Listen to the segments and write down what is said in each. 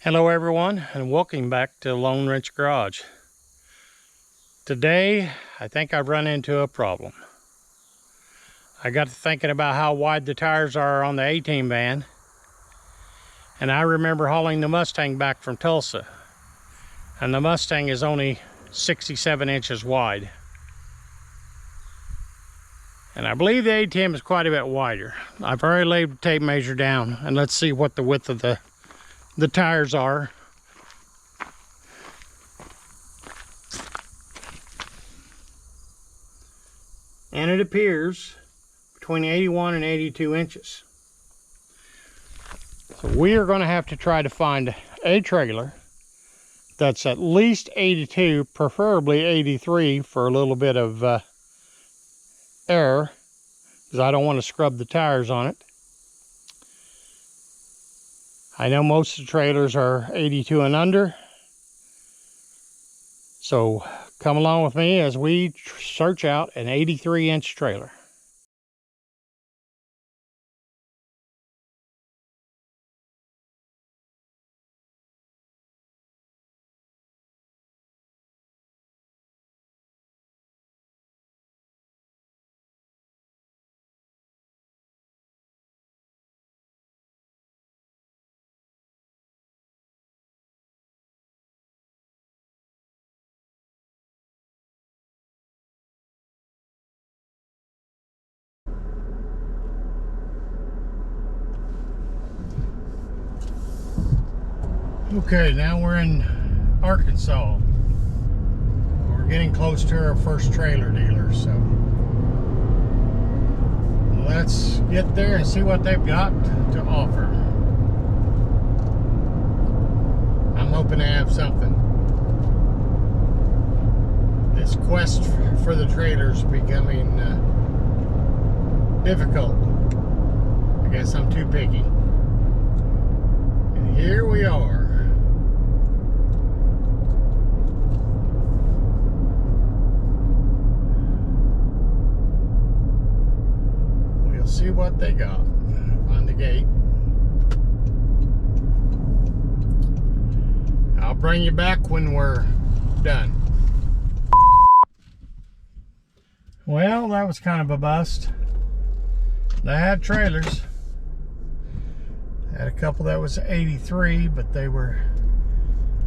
Hello everyone, and welcome back to Lone Wrench Garage. Today I think I've run into a problem. I got to thinking about how wide the tires are on the A-Team van, and I remember hauling the Mustang back from Tulsa, and the Mustang is only 67 inches wide, and I believe the A-Team is quite a bit wider. I've already laid the tape measure down, and let's see what the width of the tires are. And it appears between 81 and 82 inches. So we are going to have to try to find a trailer that's at least 82, preferably 83 for a little bit of air, because I don't want to scrub the tires on it. I know most of the trailers are 82 and under, so come along with me as we search out an 83-inch trailer. Okay, now we're in Arkansas. We're getting close to our first trailer dealer, so let's get there and see what they've got to offer. I'm hoping to have something. This quest for the trailers becoming difficult. I guess I'm too picky. And here we are. See what they got on the gate. I'll bring you back when we're done. Well, that was kind of a bust. They had trailers. Had a couple that was 83, but they were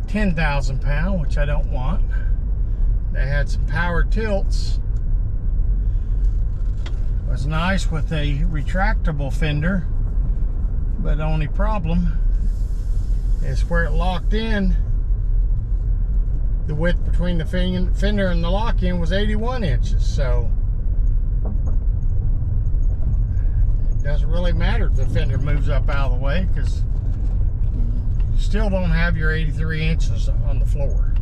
10,000 pound, which I don't want. They had some power tilts. Was nice with a retractable fender, but the only problem is where it locked in. The width between the fender and the lock-in was 81 inches, so it doesn't really matter if the fender moves up out of the way, because you still don't have your 83 inches on the floor,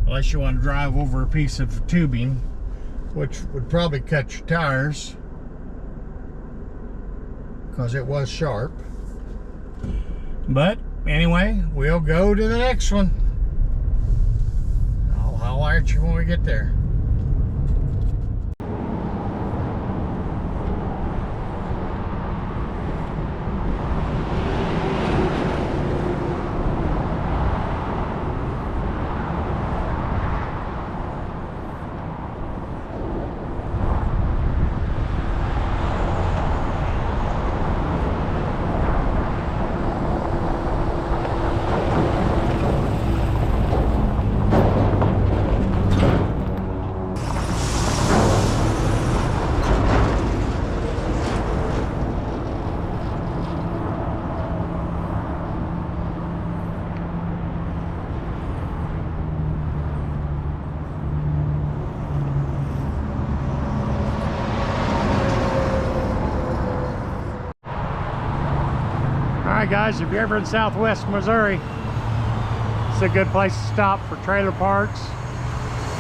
unless you want to drive over a piece of tubing, which would probably cut your tires because it was sharp. But anyway, we'll go to the next one. I'll holler at you when we get there. Alright guys, if you're ever in southwest Missouri, it's a good place to stop for trailer parts.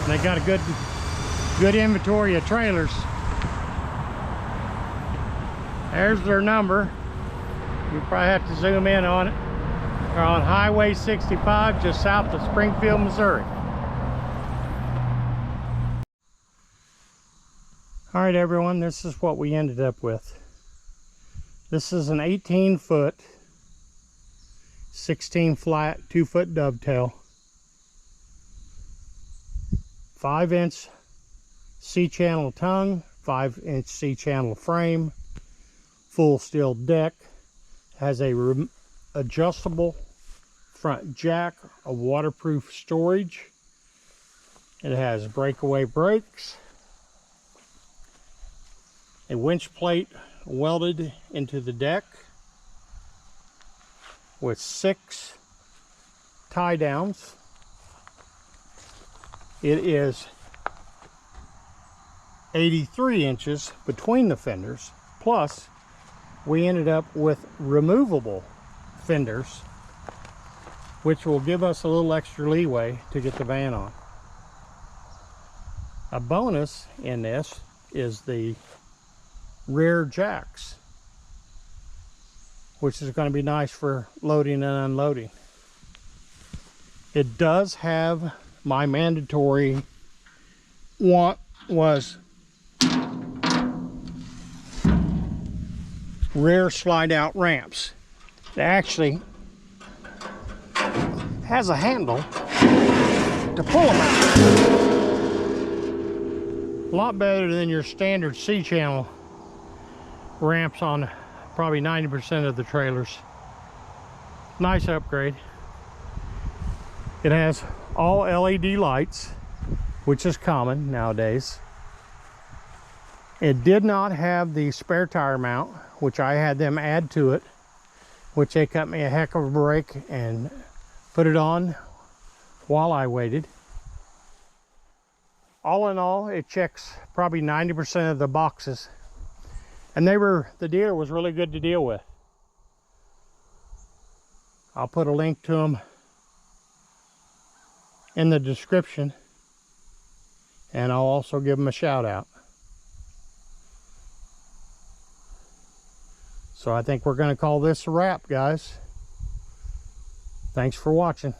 And they got a good inventory of trailers. There's their number. You probably have to zoom in on it. They're on Highway 65 just south of Springfield, Missouri. Alright everyone, this is what we ended up with. This is an 18-foot 16 flat 2-foot dovetail, 5-inch C-channel tongue, 5-inch C-channel frame, full steel deck, has a adjustable front jack, a waterproof storage. It has breakaway brakes, a winch plate welded into the deck with 6 tie downs. It is 83 inches between the fenders, plus we ended up with removable fenders, which will give us a little extra leeway to get the van on. A bonus in this is the rear jacks, which is going to be nice for loading and unloading. It does have my mandatory want was rear slide out ramps. It actually has a handle to pull them out. A lot better than your standard C-channel ramps on probably 90% of the trailers. Nice upgrade. It has all LED lights, which is common nowadays. It did not have the spare tire mount, which I had them add to it, which they cut me a heck of a break and put it on while I waited. All in all, it checks probably 90% of the boxes, and the dealer was really good to deal with. I'll put a link to them in the description, and I'll also give them a shout out. So I think we're going to call this a wrap, guys. Thanks for watching.